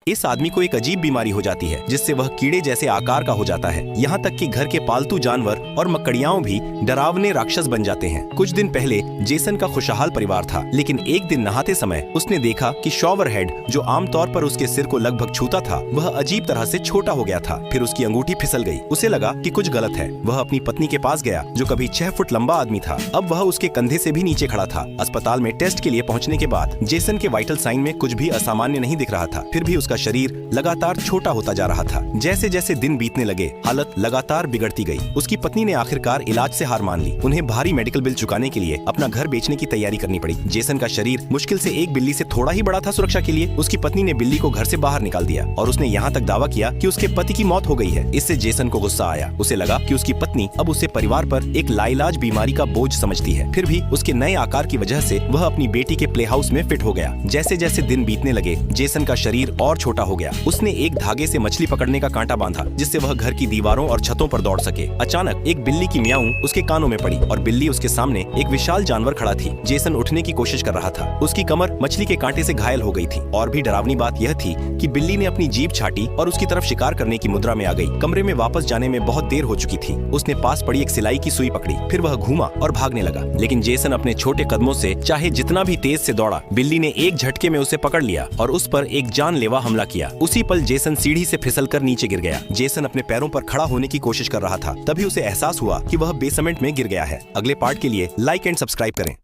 इस आदमी को एक अजीब बीमारी हो जाती है जिससे वह कीड़े जैसे आकार का हो जाता है। यहाँ तक कि घर के पालतू जानवर और मकड़ियाओं भी डरावने राक्षस बन जाते हैं। कुछ दिन पहले जेसन का खुशहाल परिवार था, लेकिन एक दिन नहाते समय उसने देखा कि शॉवर हेड जो आमतौर पर उसके सिर को लगभग छूता था, वह अजीब तरह से छोटा हो गया था। फिर उसकी अंगूठी फिसल गई। उसे लगा कि कुछ गलत है। वह अपनी पत्नी के पास गया जो कभी 6 फुट लंबा आदमी था। अब वह उसके कंधे से भी नीचे खड़ा था। अस्पताल में टेस्ट के लिए पहुंचने के बाद जेसन के वाइटल साइन में कुछ भी असामान्य नहीं दिख रहा था। फिर भी उसका शरीर लगातार छोटा होता जा रहा था। जैसे जैसे दिन बीतने लगे, हालत लगातार बिगड़ती गई। उसकी पत्नी ने आखिरकार इलाज से हार मान ली। उन्हें भारी मेडिकल बिल चुकाने के लिए अपना घर बेचने की तैयारी करनी पड़ी। जेसन का शरीर मुश्किल से एक बिल्ली से थोड़ा ही बड़ा था। सुरक्षा के लिए उसकी पत्नी ने बिल्ली को घर से बाहर निकाल दिया और उसने यहाँ तक दावा किया कि उसके पति की मौत हो गई है। इससे जेसन को गुस्सा आया। उसे लगा कि उसकी पत्नी अब उसे परिवार पर एक लाइलाज बीमारी का बोझ समझती है। फिर भी उसके नए आकार की वजह से वह अपनी बेटी के प्ले हाउस में फिट हो गया। जैसे जैसे दिन बीतने लगे, जेसन का शरीर और छोटा हो गया। उसने एक धागे से मछली पकड़ने का कांटा बांधा जिससे वह घर की दीवारों और छतों पर दौड़ सके। अचानक एक बिल्ली की म्याऊं उसके कानों में पड़ी और बिल्ली उसके सामने एक विशाल जानवर खड़ा थी। जेसन उठने की कोशिश कर रहा था। उसकी कमर मछली के कांटे से घायल हो गई थी। और भी डरावनी बात यह थी कि बिल्ली ने अपनी जीभ छाटी और उसकी तरफ शिकार करने की मुद्रा में आ गई। कमरे में वापस जाने में बहुत देर हो चुकी थी। उसने पास पड़ी एक सिलाई की सुई पकड़ी। फिर वह घूमा और भागने लगा, लेकिन जेसन अपने छोटे कदमों से चाहे जितना भी तेज से दौड़ा, बिल्ली ने एक झटके में उसे पकड़ लिया और उस पर एक जानलेवा हमला किया। उसी पल जेसन सीढ़ी से फिसलकर नीचे गिर गया। जेसन अपने पैरों पर खड़ा होने की कोशिश कर रहा था। तभी उसे एहसास हुआ कि वह बेसमेंट में गिर गया है। अगले पार्ट के लिए लाइक एंड सब्सक्राइब करें।